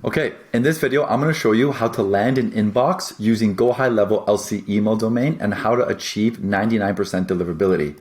Okay, in this video, I'm going to show you how to land an inbox using Go High Level LC email domain and how to achieve 99% deliverability.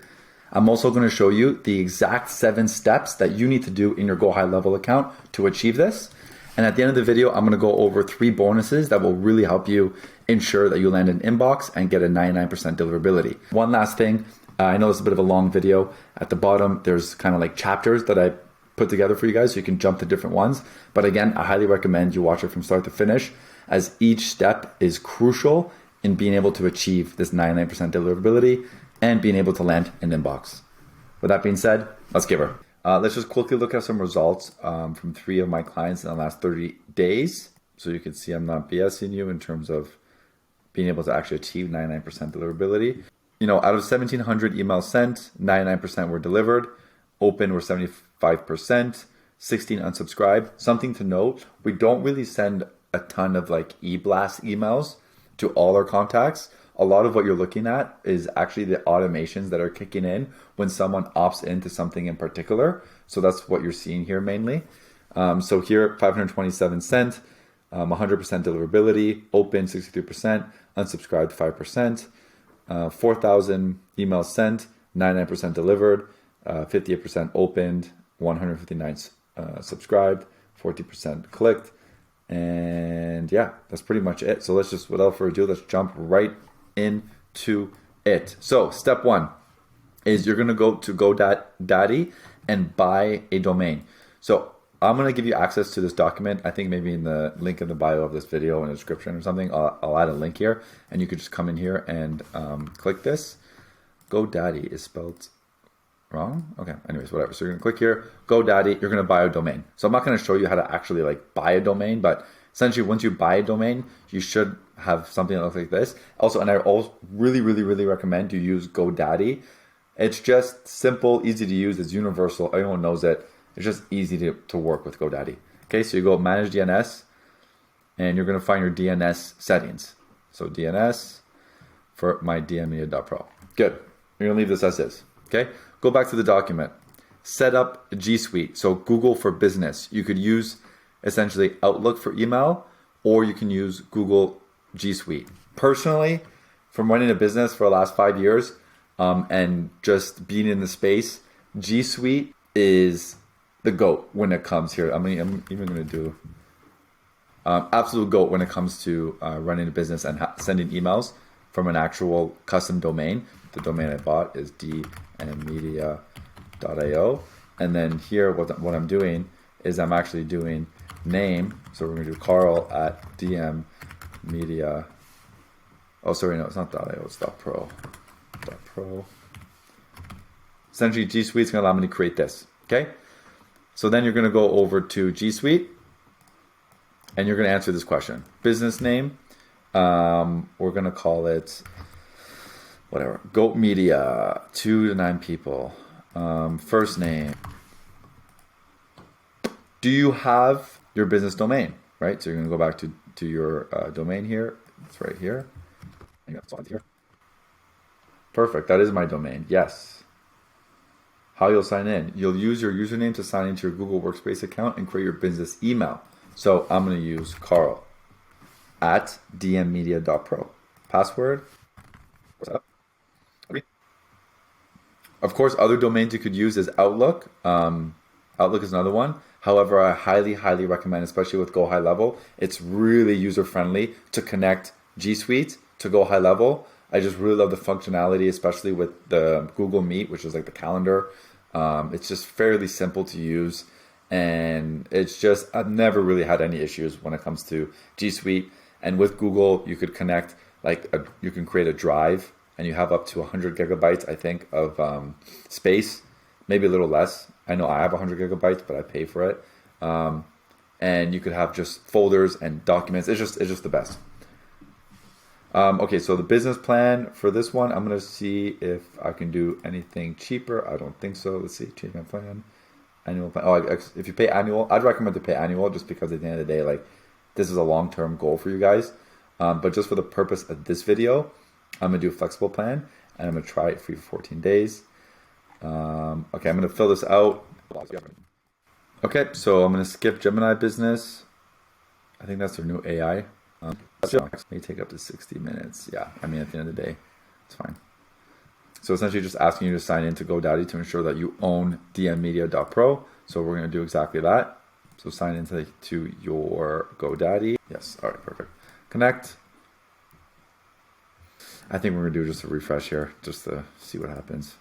I'm also going to show you the exact 7 steps that you need to do in your Go High Level account to achieve this. And at the end of the video, I'm going to go over 3 bonuses that will really help you ensure that you land an inbox and get a 99% deliverability. One last thing, I know this is a bit of a long video. At the bottom, there's kind of like chapters that I put together for you guys so you can jump to different ones. But again, I highly recommend you watch it from start to finish, as each step is crucial in being able to achieve this 99% deliverability and being able to land an inbox. With that being said, let's give her. Let's just quickly look at some results from 3 of my clients in the last 30 days. So you can see I'm not BSing you in terms of being able to actually achieve 99% deliverability. You know, out of 1,700 emails sent, 99% were delivered. Open were 75%, 16 unsubscribed. Something to note, we don't really send a ton of like e-blast emails to all our contacts. A lot of what you're looking at is actually the automations that are kicking in when someone opts into something in particular. So that's what you're seeing here mainly. So here, 527 sent, 100% deliverability, open 63%, unsubscribed 5%, 4,000 emails sent, 99% delivered, 58% opened, 159 subscribed, 40% clicked, and yeah, that's pretty much it. So let's just, without further ado, let's jump right into it. So step 1 is you're gonna go to GoDaddy and buy a domain. So I'm gonna give you access to this document. I think maybe in the link in the bio of this video in the description or something, I'll add a link here, and you could just come in here and click this. GoDaddy is spelled wrong. Okay, anyways, whatever. So you're gonna click here, GoDaddy, you're gonna buy a domain. So I'm not gonna show you how to actually like buy a domain, but essentially once you buy a domain, you should have something that looks like this. Also, and I also really recommend you use GoDaddy. It's just simple, easy to use, it's universal, everyone knows it. It's just easy to work with GoDaddy. Okay, so you go manage DNS, and you're gonna find your DNS settings. So DNS for my dmmedia.pro. Good, you're gonna leave this as is, okay? Go back to the document. Set up G Suite, so Google for Business. You could use essentially Outlook for email, or you can use Google G Suite. Personally, from running a business for the last 5 years and just being in the space, G Suite is the GOAT when it comes here. I'm even going to do absolute GOAT when it comes to running a business and sending emails from an actual custom domain. The domain I bought is DMARC. And then here, what I'm doing is I'm actually doing name. So we're going to do Carl at DMmedia. Oh, sorry, no, it's not .io, it's .pro. .pro. Essentially, G Suite is going to allow me to create this. Okay. So then you're going to go over to G Suite, and you're going to answer this question. Business name. We're going to call it whatever. Goat Media, 2 to 9 people. First name. Do you have your business domain? Right? So you're going to go back to your domain here. It's right here. I got it here. Perfect. That is my domain. Yes. How you'll sign in. You'll use your username to sign into your Google Workspace account and create your business email. So I'm going to use Carl at dmmedia.pro. Password. What's up? Of course, other domains you could use is Outlook. Outlook is another one. However, I highly recommend, especially with Go High Level, it's really user-friendly to connect G Suite to Go High Level. I just really love the functionality, especially with the Google Meet, which is like the calendar. It's just fairly simple to use. And it's just, I've never really had any issues when it comes to G Suite. And with Google, you could connect, you can create a drive, and you have up to 100 gigabytes, I think, of space, maybe a little less. I know I have 100 gigabytes, but I pay for it. And you could have just folders and documents. It's just the best. Okay, so the business plan for this one, I'm going to see if I can do anything cheaper. I don't think so. Let's see, change my plan. Annual plan. Oh, if you pay annual, I'd recommend to pay annual just because at the end of the day, like, this is a long-term goal for you guys. But just for the purpose of this video, I'm going to do a flexible plan, and I'm going to try it for you for 14 days. Okay, I'm going to fill this out. Okay, so I'm going to skip Gemini business. I think that's their new AI. May take up to 60 minutes. Yeah, I mean, at the end of the day, it's fine. So essentially just asking you to sign into GoDaddy to ensure that you own dmmedia.pro. So we're going to do exactly that. So sign into your GoDaddy. Yes, all right, perfect. Connect. I think we're going to do just a refresh here just to see what happens.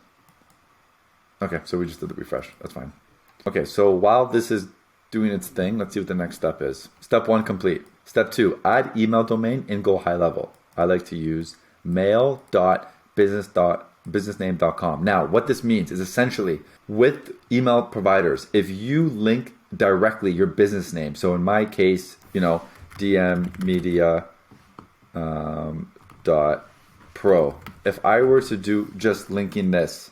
Okay, so we just did the refresh. That's fine. Okay, so while this is doing its thing, let's see what the next step is. Step 1 complete. Step 2, add email domain in Go High Level. I like to use mail.businessname.com. Now, what this means is essentially with email providers, if you link directly your business name, so in my case, dmmedia.pro, if I were to do just linking this,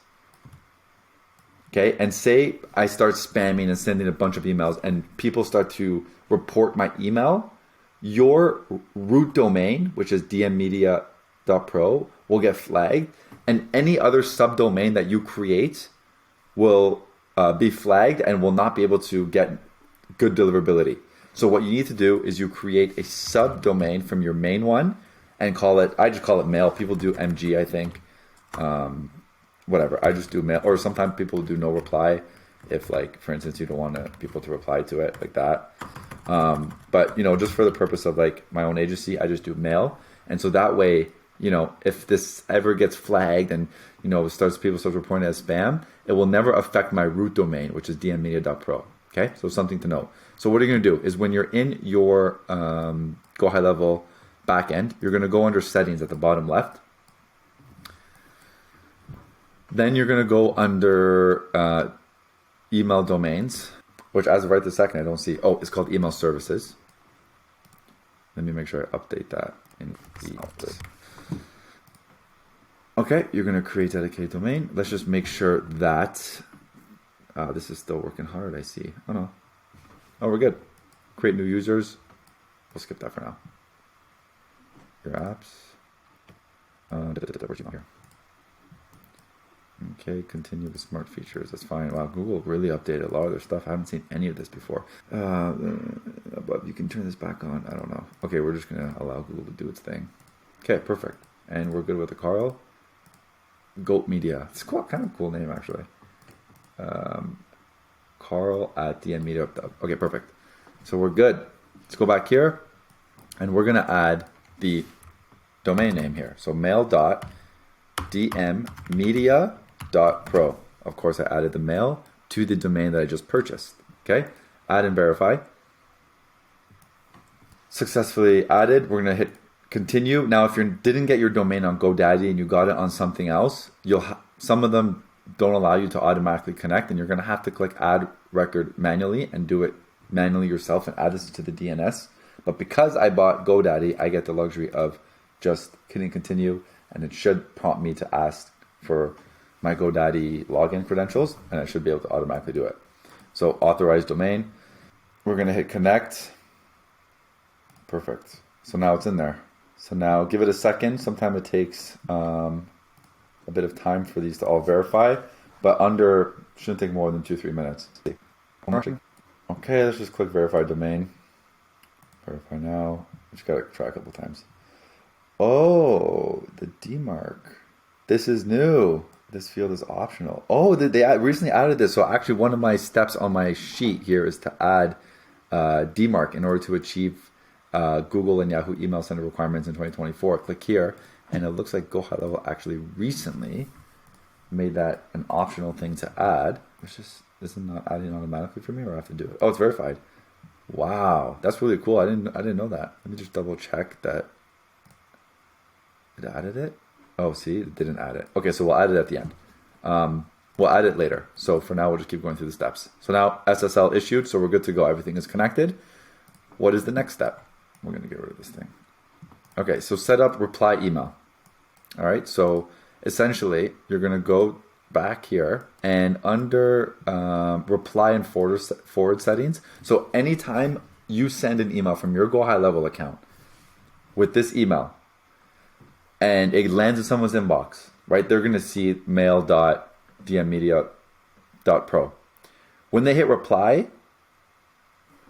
okay, and say I start spamming and sending a bunch of emails and people start to report my email, your root domain, which is dmmedia.pro, will get flagged, and any other subdomain that you create will be flagged and will not be able to get good deliverability. So what you need to do is you create a subdomain from your main one and call it, I just call it mail. People do MG, I think. Whatever, I just do mail, or sometimes people do no reply if, like, for instance, you don't want people to reply to it like that. But just for the purpose of like my own agency, I just do mail, and so that way, if this ever gets flagged and people start reporting it as spam, it will never affect my root domain, which is dmmedia.pro. Okay, so something to know. So what you're going to do is when you're in your Go High Level backend, you're going to go under settings at the bottom left. Then you're going to go under email domains, which as of right this second, I don't see. Oh, it's called email services. Let me make sure I update that. Okay, you're going to create dedicated domain. Let's just make sure that this is still working hard, I see. Oh, no. Oh, we're good. Create new users. We'll skip that for now. Your apps. Here. Okay, continue with smart features. That's fine. Wow, Google really updated a lot of their stuff. I haven't seen any of this before. But you can turn this back on. I don't know. Okay, we're just going to allow Google to do its thing. Okay, perfect. And we're good with the Carl. Goat Media. It's kind of a cool name, actually. Carl at DMmedia. Okay, perfect. So we're good. Let's go back here. And we're going to add the domain name here. So mail.dmmedia.pro. Of course, I added the mail to the domain that I just purchased. Okay, add and verify. Successfully added. We're going to hit continue. Now, if you didn't get your domain on GoDaddy and you got it on something else, some of them don't allow you to automatically connect, and you're going to have to click add record manually and do it manually yourself and add this to the DNS. But because I bought GoDaddy, I get the luxury of just hitting continue, and it should prompt me to ask for my GoDaddy login credentials, and I should be able to automatically do it. So authorize domain. We're going to hit connect. Perfect. So now it's in there. So now give it a second. Sometimes it takes a bit of time for these to all verify, but shouldn't take more than 2-3 minutes. Okay, let's just click verify domain. Verify now. Just got to try a couple times. Oh, the DMARC. This is new. This field is optional. Oh, they recently added this. So actually one of my steps on my sheet here is to add DMARC in order to achieve Google and Yahoo email center requirements in 2024. Click here, and it looks like Go High Level actually recently made that an optional thing to add. It's just, is it not adding automatically for me, or I have to do it? Oh, it's verified. Wow, that's really cool. I didn't know that. Let me just double check that. It added it? Oh, see, it didn't add it. Okay, so we'll add it at the end. We'll add it later. So for now, we'll just keep going through the steps. So now SSL issued, so we're good to go. Everything is connected. What is the next step? We're going to get rid of this thing. Okay, so set up reply email. All right, so essentially, you're going to go back here and under reply and forward settings. So anytime you send an email from your Go High Level account with this email, and it lands in someone's inbox, right? They're going to see mail.dmmedia.pro. When they hit reply,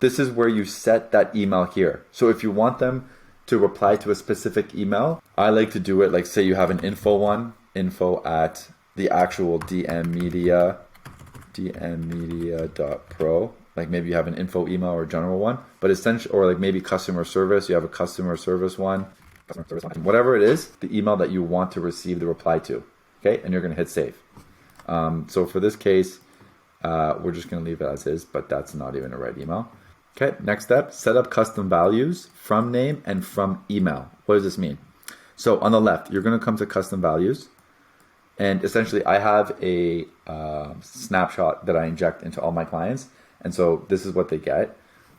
this is where you set that email here. So if you want them to reply to a specific email, I like to do it like, say you have an info one, info at the actual dmmedia.pro. Like maybe you have an info email or a general one, but essentially, or like maybe customer service, you have a customer service one, whatever it is, the email that you want to receive the reply to. Okay, and you're going to hit save. So for this case, we're just going to leave it as is, but that's not even a right email. Okay, next step, set up custom values from name and from email. What does this mean? So on the left, you're going to come to custom values. And essentially, I have a snapshot that I inject into all my clients. And so this is what they get.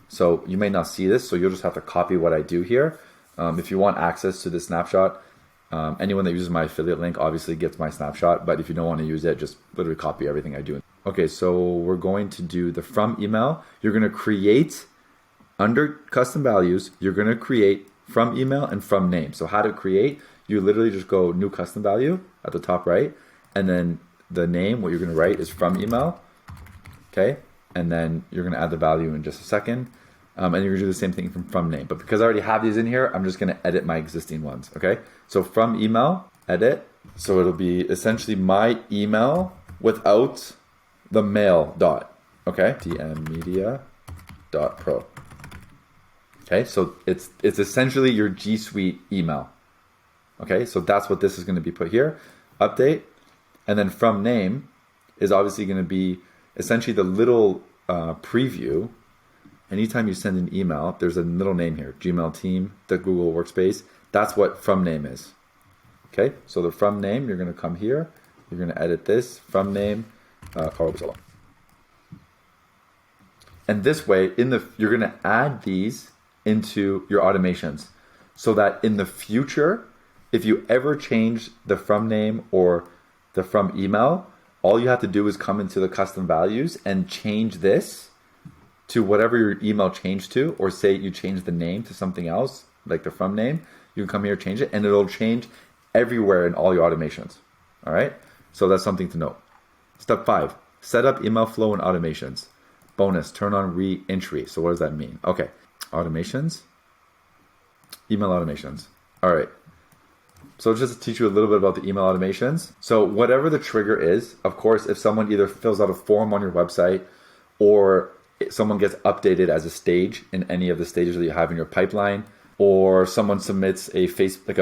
So you may not see this, so you'll just have to copy what I do here. If you want access to this snapshot, anyone that uses my affiliate link obviously gets my snapshot. But if you don't want to use it, just literally copy everything I do. Okay, so we're going to do the from email. You're going to create, under custom values, you're going to create from email and from name. So how to create, you literally just go new custom value at the top right. And then the name, what you're going to write is from email. Okay, and then you're going to add the value in just a second. And you're going to do the same thing from name. But because I already have these in here, I'm just going to edit my existing ones. Okay, so from email, edit. So it'll be essentially my email without the mail dot. Okay, dmmedia.pro. Okay, so it's essentially your G Suite email. Okay, so that's what this is going to be put here. Update. And then from name is obviously going to be essentially the little preview. Anytime you send an email, there's a little name here, Gmail team, the Google Workspace. That's what from name is. Okay, so the from name, you're going to come here. You're going to edit this from name, Carl Busolo. And this way, you're going to add these into your automations so that in the future, if you ever change the from name or the from email, all you have to do is come into the custom values and change this to whatever your email changed to, or say you change the name to something else, like the from name, you can come here, change it, and it'll change everywhere in all your automations. All right, so that's something to note. Step 5, set up email flow and automations. Bonus, turn on re-entry. So what does that mean? Okay, automations, email automations. All right, so just to teach you a little bit about the email automations. So whatever the trigger is, of course, if someone either fills out a form on your website or someone gets updated as a stage in any of the stages that you have in your pipeline, or someone submits a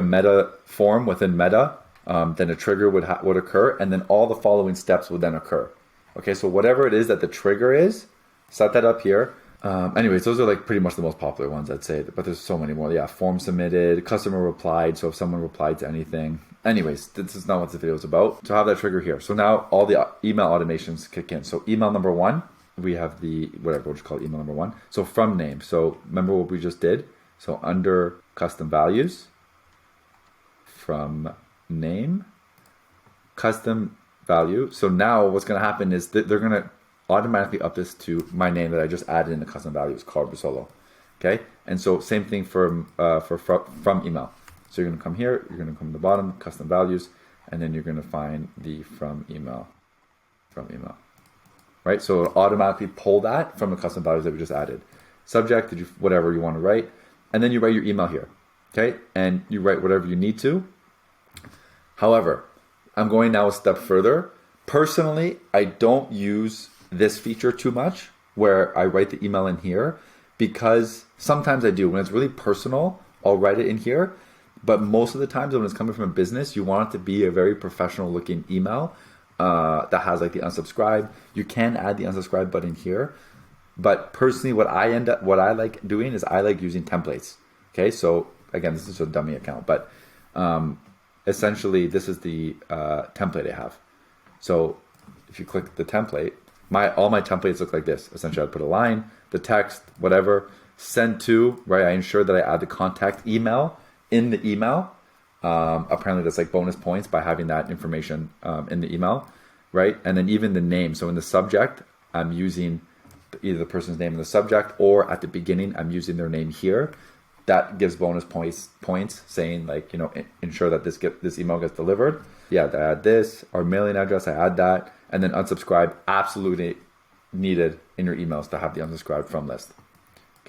Meta form within Meta, then a trigger would occur, and then all the following steps would then occur. Okay, so whatever it is that the trigger is, set that up here. Anyways, those are like pretty much the most popular ones, I'd say, but there's so many more. Yeah, form submitted, customer replied, so if someone replied to anything. Anyways, this is not what the video is about. So have that trigger here. So now all the email automations kick in. So email number 1, we have the, whatever we'll just call email number 1. So from name. So remember what we just did? So under custom values, from name, custom value. So now what's going to happen is that they're going to automatically up this to my name that I just added in the custom values, Carl Busolo. Okay, and so same thing from email. So you're going to come here, you're going to come to the bottom, custom values, and then you're going to find the from email. Right, so it'll automatically pull that from the custom values that we just added. Subject, whatever you want to write, and then you write your email here. Okay, and you write whatever you need to. However, I'm going now a step further. Personally, I don't use this feature too much where I write the email in here, because sometimes I do. When it's really personal, I'll write it in here. But most of the times when it's coming from a business, you want it to be a very professional looking email that has like the unsubscribe. You can add the unsubscribe button here. But personally, what I like doing is I like using templates. Okay, so again, this is a dummy account, but essentially this is the template I have. So if you click the template, all my templates look like this. Essentially, I put a line, the text, whatever, send to, right? I ensure that I add the contact email in the email. Apparently that's like bonus points by having that information in the email, right? And then even the name. So in the subject, I'm using either the person's name in the subject, or at the beginning, I'm using their name here. That gives bonus points saying like, ensure that this email gets delivered. Yeah, I add this, our mailing address, I add that, and then unsubscribe, absolutely needed in your emails to have the unsubscribe from list.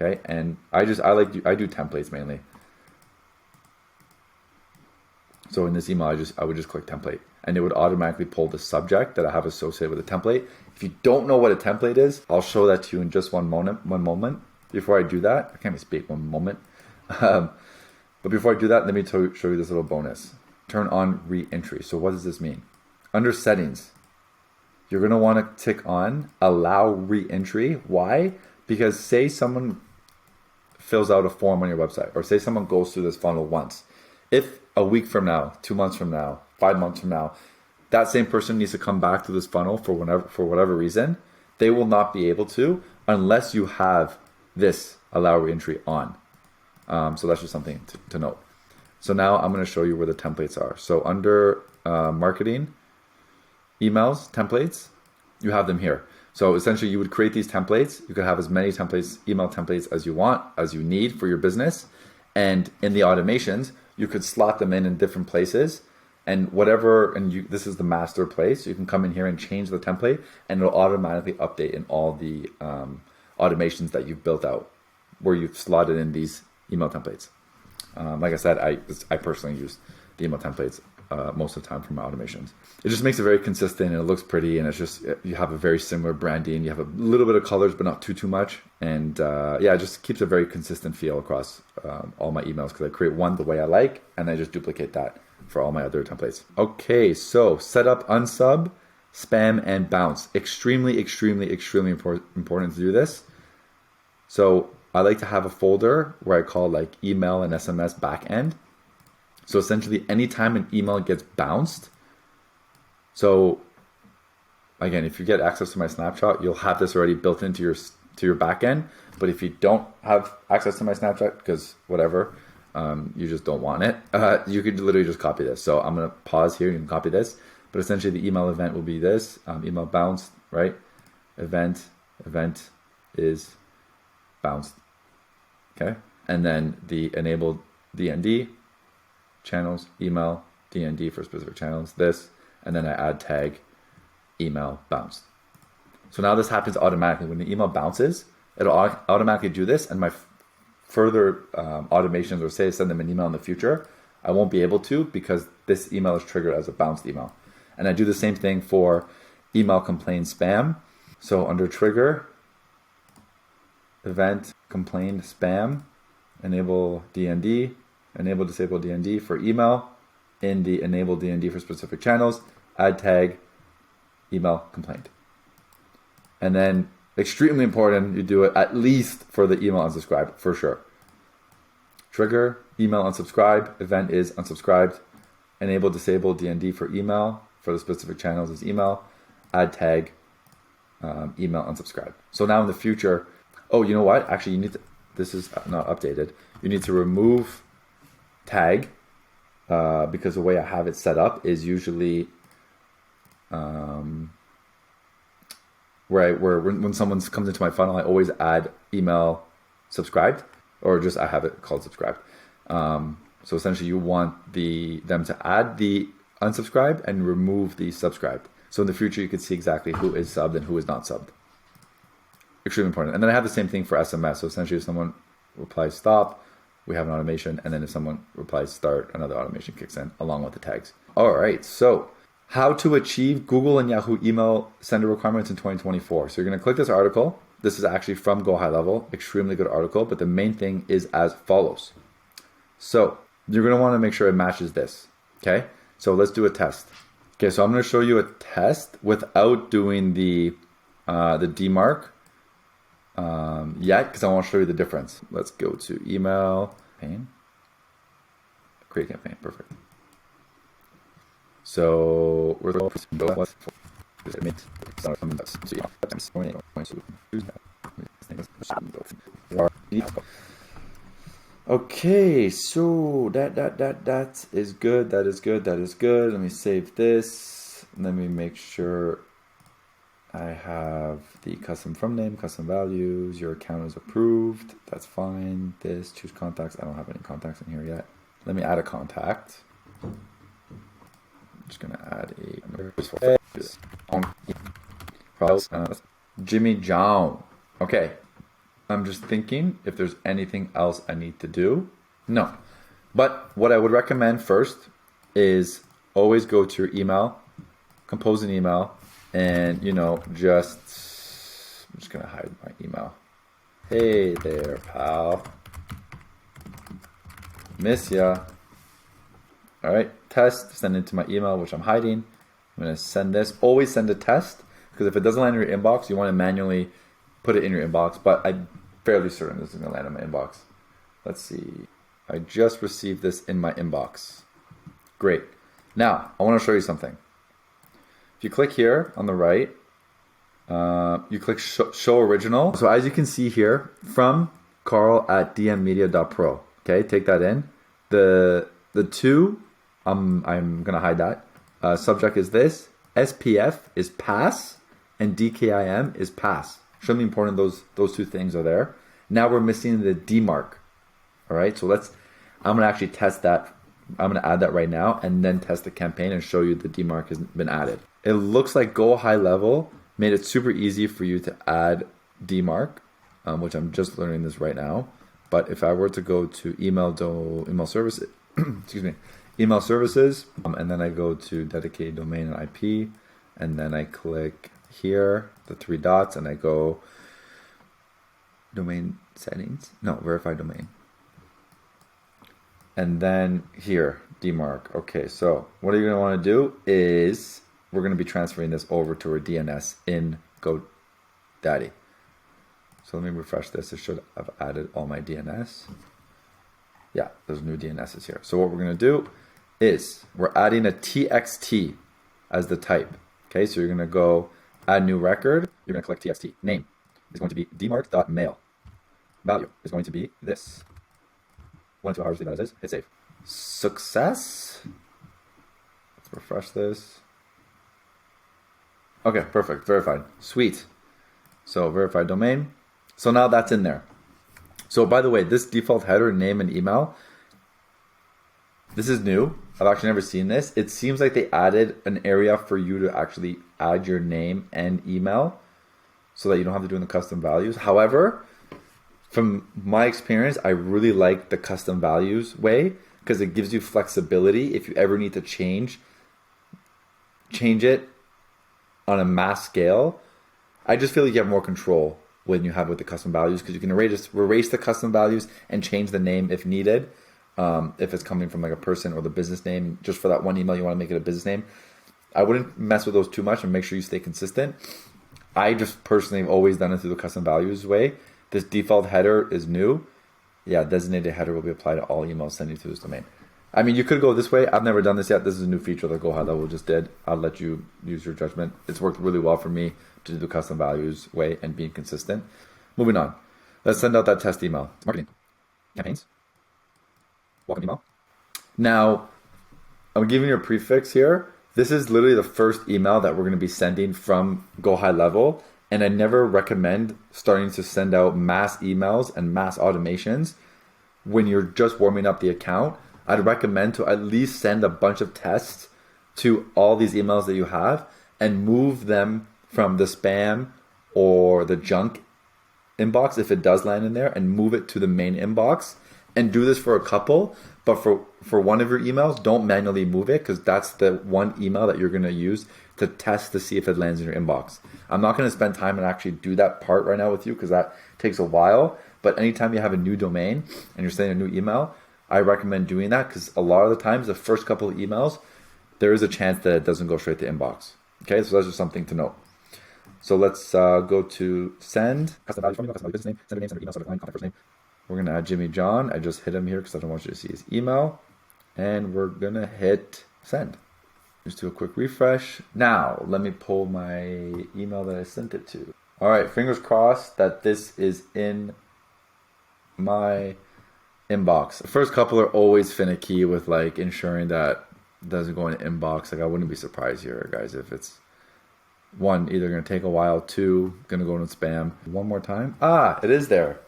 Okay, and I do templates mainly. So in this email, I would just click template, and it would automatically pull the subject that I have associated with the template. If you don't know what a template is, I'll show that to you in just one moment. Before I do that, I can't even speak one moment. But before I do that, let me show you this little bonus. Turn on re-entry. So what does this mean? Under settings, you're going to want to tick on allow re-entry. Why? Because say someone fills out a form on your website, or say someone goes through this funnel once. If a week from now, 2 months from now, 5 months from now, that same person needs to come back to this funnel for whatever reason, they will not be able to unless you have this allow re-entry on. So that's just something to note. So now I'm going to show you where the templates are. So under marketing, emails, templates, you have them here. So essentially you would create these templates. You could have as many templates, email templates as you want, as you need for your business. And in the automations, you could slot them in different places and whatever, and this is the master place. You can come in here and change the template and it'll automatically update in all the automations that you've built out where you've slotted in these email templates. Like I said, I personally use the email templates most of the time for my automations. It just makes it very consistent and it looks pretty, and it's just, you have a very similar branding. You have a little bit of colors, but not too much. And yeah, it just keeps a very consistent feel across all my emails because I create one the way I like, and I just duplicate that for all my other templates. Okay, so set up unsub, spam, and bounce. Extremely important to do this. So I like to have a folder where I call like email and SMS backend. So essentially anytime an email gets bounced, so again, if you get access to my Snapshot, you'll have this already built into your backend. But if you don't have access to my Snapshot, because whatever, you just don't want it, you could literally just copy this. So I'm going to pause here, you can copy this. But essentially the email event will be this, email bounced, right? Event is bounced, okay? And then the enabled DND, channels, email, DND for specific channels, this, and then I add tag, email bounced. So now this happens automatically. When the email bounces, it'll automatically do this, and my further automations, or say send them an email in the future, I won't be able to because this email is triggered as a bounced email. And I do the same thing for email complaint spam. So under trigger, event complaint spam, enable DND, enable disable DND for email, in the enable DND for specific channels, add tag, email complaint. And then extremely important, you do it at least for the email unsubscribed for sure. Trigger, email unsubscribe, event is unsubscribed, enable disable DND for email, for the specific channels is email, add tag, email unsubscribe. So now in the future, oh, you know what? Actually, you need to, this is not updated. You need to remove tag because the way I have it set up is usually when someone comes into my funnel, I always add email subscribed, or just I have it called subscribed. So essentially you want them to add the unsubscribed and remove the subscribed. So in the future, you can see exactly who is subbed and who is not subbed. Extremely important. And then I have the same thing for SMS. So essentially if someone replies stop, we have an automation. And then if someone replies start, another automation kicks in along with the tags. All right. So how to achieve Google and Yahoo email sender requirements in 2024. So you're going to click this article. This is actually from Go High Level. Extremely good article. But the main thing is as follows. So you're going to want to make sure it matches this. Okay. So let's do a test. Okay. So I'm going to show you a test without doing the DMARC yet, because I want to show you the difference. Let's go to email campaign, create campaign. Perfect. So we're going to okay, so that is good. That is good. Let me save this. Let me make sure I have the custom from name, custom values. Your account is approved. That's fine. This, choose contacts. I don't have any contacts in here yet. Let me add a contact. I'm just going to add a Jimmy John. Okay. I'm just thinking if there's anything else I need to do. No. But what I would recommend first is always go to your email, compose an email, and I'm just gonna hide my email. Hey there, pal. Miss ya. All right, test, send it to my email, which I'm hiding. I'm gonna send this. Always send a test, because if it doesn't land in your inbox, you want to manually put it in your inbox. But I'm fairly certain this is gonna land in my inbox. Let's see. I just received this in my inbox. Great. Now, I want to show you something. If you click here on the right, you click show original. So as you can see here, from carl@dmmedia.pro. Okay, take that in. The two, I'm gonna hide that. Subject is this. SPF is pass, and DKIM is pass. Extremely important. Those two things are there. Now we're missing the DMARC. All right, so I'm gonna actually test that. I'm gonna add that right now, and then test the campaign and show you the DMARC has been added. It looks like Go High Level made it super easy for you to add DMARC, which I'm just learning this right now. But if I were to go to email services, excuse me, email services, and then I go to dedicated domain and IP, and then I click here, the three dots, and I go domain settings, no, verify domain. And then here, DMARC. Okay, so what you're gonna wanna do is, we're gonna be transferring this over to our DNS in GoDaddy. So let me refresh this. It should have added all my DNS. Yeah, there's new DNSs here. So what we're gonna do is we're adding a TXT as the type. Okay, so you're gonna go add new record. You're gonna click TXT. Name is going to be dmarc.mail. Value is going to be this. 1 to 2 hours, leave that as is. Hit save. Success. Let's refresh this. Okay, perfect. Verified. Sweet. So verified domain. So now that's in there. So by the way, this default header, name and email, this is new. I've actually never seen this. It seems like they added an area for you to actually add your name and email so that you don't have to do in the custom values. However, from my experience, I really like the custom values way because it gives you flexibility if you ever need to change it on a mass scale. I just feel like you have more control when you have with the custom values because you can erase the custom values and change the name if needed. If it's coming from like a person or the business name, just for that one email, you want to make it a business name. I wouldn't mess with those too much and make sure you stay consistent. I just personally have always done it through the custom values way. This default header is new. Yeah, designated header will be applied to all emails sending through this domain. I mean, you could go this way. I've never done this yet. This is a new feature that Go High Level just did. I'll let you use your judgment. It's worked really well for me to do the custom values way and being consistent. Moving on. Let's send out that test email. Marketing. Campaigns. Welcome email. Now, I'm giving you a prefix here. This is literally the first email that we're going to be sending from Go High Level. And I never recommend starting to send out mass emails and mass automations when you're just warming up the account. I'd recommend to at least send a bunch of tests to all these emails that you have and move them from the spam or the junk inbox, if it does land in there, and move it to the main inbox. And do this for a couple, but for one of your emails, don't manually move it because that's the one email that you're going to use to test to see if it lands in your inbox. I'm not going to spend time and actually do that part right now with you because that takes a while. But anytime you have a new domain and you're sending a new email, I recommend doing that because a lot of the times, the first couple of emails, there is a chance that it doesn't go straight to inbox. Okay, so that's just something to note. So let's go to send. Custom value from email, custom value business name, sender name, sender email, subject line, contact first name. We're going to add Jimmy John. I just hit him here because I don't want you to see his email. And we're going to hit send. Just do a quick refresh. Now, let me pull my email that I sent it to. All right, fingers crossed that this is in my inbox. The first couple are always finicky with like ensuring that it doesn't go in the inbox. Like I wouldn't be surprised here, guys, if it's one, either going to take a while, two, going to go into spam. One more time. Ah, it is there.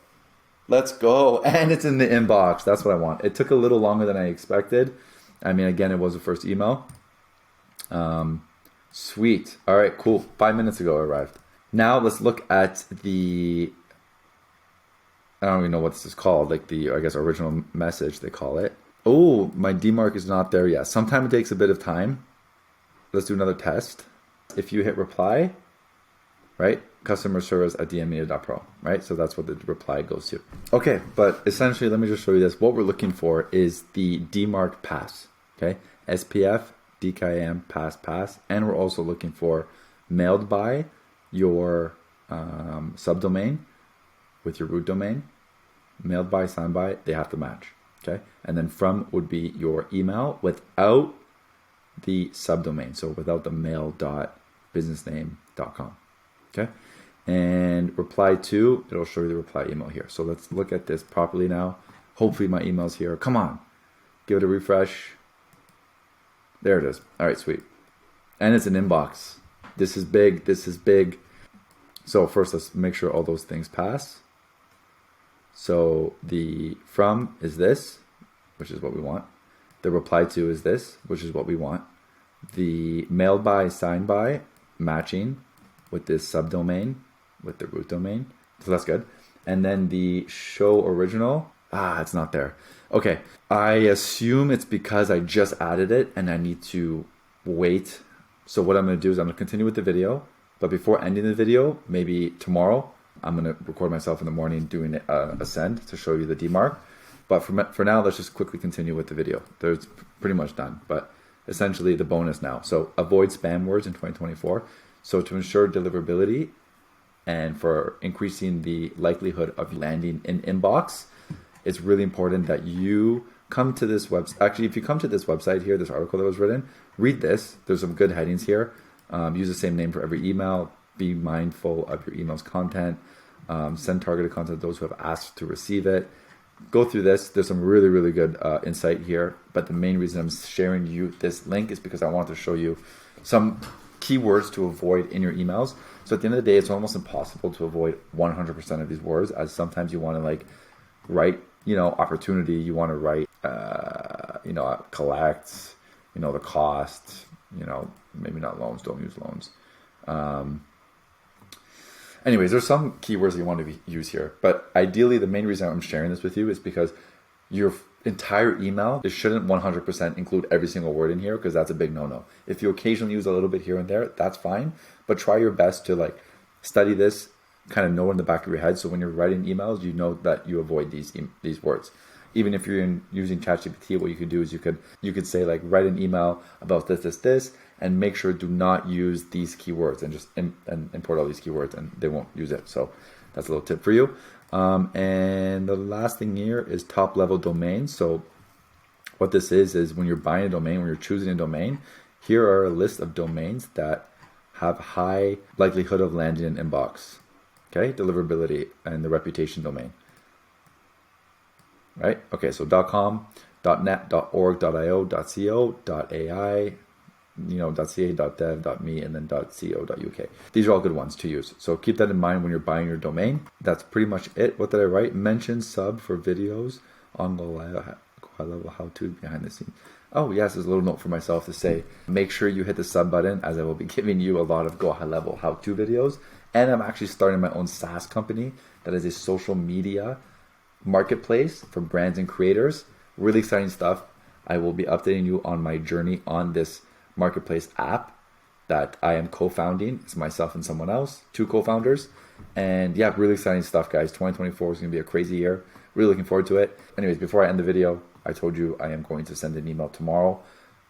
Let's go. And it's in the inbox. That's what I want. It took a little longer than I expected. I mean, again, it was the first email. Sweet. All right, cool. 5 minutes ago it arrived. Now let's look at the I don't even know what this is called, like the, I guess, original message they call it. Oh, my DMARC is not there yet. Sometimes it takes a bit of time. Let's do another test. If you hit reply, right? Customer service at dmedia.pro, right? So that's what the reply goes to. Okay, but essentially, let me just show you this. What we're looking for is the DMARC pass, okay? SPF, DKIM, pass. And we're also looking for mailed by your subdomain with your root domain. Mailed by, signed by, they have to match, okay? And then from would be your email without the subdomain, so without the mail.businessname.com, okay? And reply to, it'll show you the reply email here. So let's look at this properly now. Hopefully my email's here. Come on, give it a refresh. There it is. All right, sweet. And it's an inbox. This is big. This is big. So first, let's make sure all those things pass. So the from is this, which is what we want. The reply to is this, which is what we want. The mailed by, signed by, matching with this subdomain, with the root domain. So that's good. And then the show original, it's not there. Okay, I assume it's because I just added it and I need to wait. So what I'm gonna do is I'm gonna continue with the video, but before ending the video, maybe tomorrow, I'm gonna record myself in the morning doing a send to show you the DMARC. But for now, let's just quickly continue with the video. There's pretty much done, but essentially the bonus now. So avoid spam words in 2024. So to ensure deliverability and for increasing the likelihood of landing in inbox, it's really important that you come to this website. Actually, if you come to this website here, this article that was written, read this. There's some good headings here. Use the same name for every email. Be mindful of your email's content. Send targeted content to those who have asked to receive it. Go through this. There's some really, really good insight here. But the main reason I'm sharing you this link is because I want to show you some keywords to avoid in your emails. So at the end of the day, it's almost impossible to avoid 100% of these words, as sometimes you want to like write, opportunity. You want to write, collect, the cost, maybe not loans. Don't use loans. Anyways, there's some keywords you want to use here, but ideally the main reason I'm sharing this with you is because your entire email, it shouldn't 100% include every single word in here, because that's a big no-no. If you occasionally use a little bit here and there, that's fine, but try your best to like study this, kind of know in the back of your head, so when you're writing emails, you know that you avoid these words. Even if you're using ChatGPT, what you could do is you could say like, write an email about this, and make sure do not use these keywords, and just import all these keywords, and they won't use it. So that's a little tip for you. And the last thing here is top level domains. So what this is when you're buying a domain, when you're choosing a domain, here are a list of domains that have high likelihood of landing in inbox. Okay, deliverability and the reputation domain. Right? Okay, so .com, .net, .org, .io, .co, .ai, .ca, .dev, .me, and then .co.uk. These are all good ones to use. So keep that in mind when you're buying your domain. That's pretty much it. What did I write? Mention sub for videos on the high level how-to behind the scenes. Oh yes, there's a little note for myself to say, make sure you hit the sub button, as I will be giving you a lot of go high level how-to videos. And I'm actually starting my own SaaS company that is a social media marketplace for brands and creators. Really exciting stuff. I will be updating you on my journey on this marketplace app that I am co-founding. It's myself and someone else, 2 co-founders. And yeah, really exciting stuff, guys. 2024 is going to be a crazy year. Really looking forward to it. Anyways, before I end the video, I told you I am going to send an email tomorrow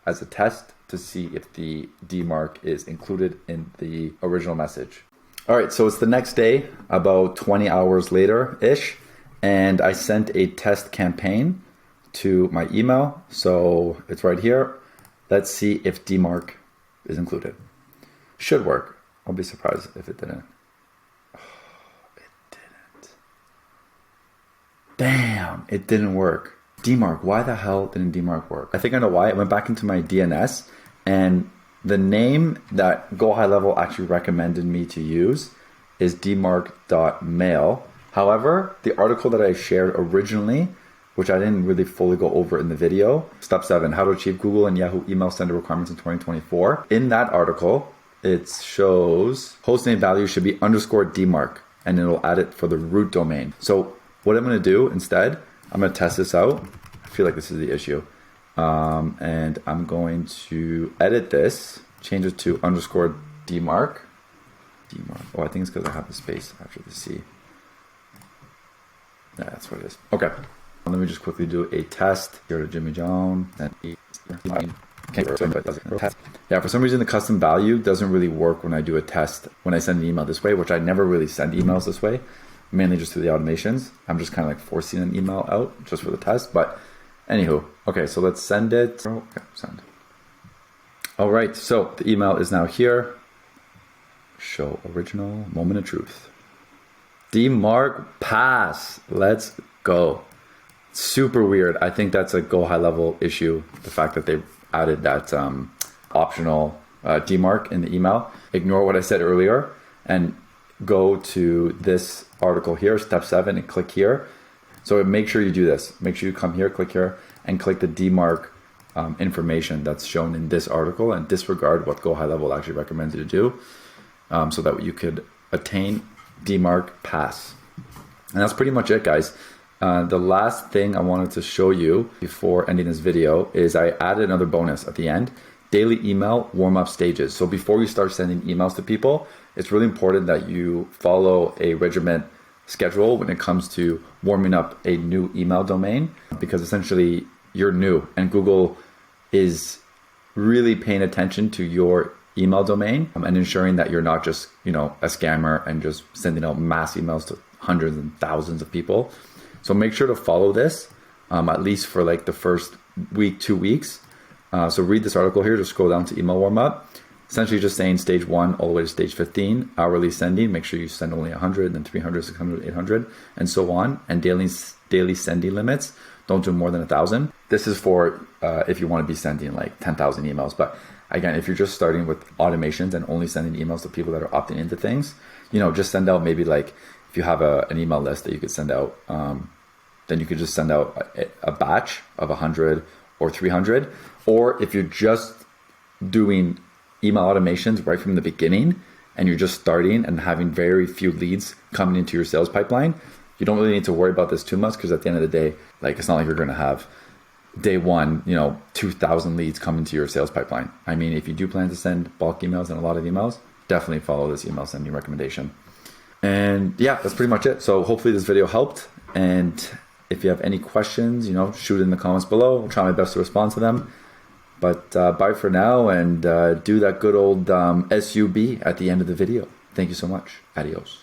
as a test to see if the DMARC is included in the original message. All right, so it's the next day, about 20 hours later-ish, and I sent a test campaign to my email. So it's right here. Let's see if DMARC is included. Should work. I'll be surprised if it didn't. Oh, it didn't. Damn, it didn't work. DMARC, why the hell didn't DMARC work? I think I know why. I went back into my DNS, and the name that Go High Level actually recommended me to use is dmarc.mail. However, the article that I shared originally, which I didn't really fully go over in the video, Step 7, How to Achieve Google and Yahoo Email Sender Requirements in 2024. In that article, it shows hostname value should be _DMARC, and it'll add it for the root domain. So what I'm going to do instead, I'm going to test this out. I feel like this is the issue. And I'm going to edit this, change it to _ DMARC. Oh, I think it's because I have the space after the C. Yeah, that's what it is. Okay. Let me just quickly do a test. Here to Jimmy Jones. Yeah, for some reason the custom value doesn't really work when I do a test, when I send an email this way, which I never really send emails this way, mainly just through the automations. I'm just kind of like forcing an email out just for the test. But anywho, okay, so let's send it. Okay, send. All right, so the email is now here. Show original, moment of truth. DMARC pass. Let's go. Super weird. I think that's a go high level issue. The fact that they added that optional DMARC in the email. Ignore what I said earlier and go to this article here, step 7, and click here. So make sure you do this. Make sure you come here, click here, and click the DMARC information that's shown in this article, and disregard what Go High Level actually recommends you to do, so that you could attain DMARC pass. And that's pretty much it, guys. The last thing I wanted to show you before ending this video is I added another bonus at the end, daily email warm-up stages. So before you start sending emails to people, it's really important that you follow a regiment schedule when it comes to warming up a new email domain, because essentially you're new and Google is really paying attention to your email domain and ensuring that you're not just, a scammer and just sending out mass emails to hundreds and thousands of people. So make sure to follow this, at least for like the first week, 2 weeks. So read this article here, just scroll down to email warm up. Essentially just saying stage 1 all the way to stage 15, hourly sending. Make sure you send only 100, then 300, 600, 800, and so on. And daily sending limits. Don't do more than 1,000. This is for if you want to be sending like 10,000 emails. But again, if you're just starting with automations and only sending emails to people that are opting into things, just send out maybe like, if you have an email list that you could send out, then you could just send out a batch of 100 or 300. Or if you're just doing email automations right from the beginning and you're just starting and having very few leads coming into your sales pipeline, you don't really need to worry about this too much, because at the end of the day, like, it's not like you're going to have day one, 2,000 leads coming to your sales pipeline. I mean, if you do plan to send bulk emails and a lot of emails, definitely follow this email sending recommendation. And yeah, that's pretty much it. So hopefully this video helped. And if you have any questions, shoot it in the comments below. I'll try my best to respond to them. But bye for now, and do that good old SUB at the end of the video. Thank you so much. Adios.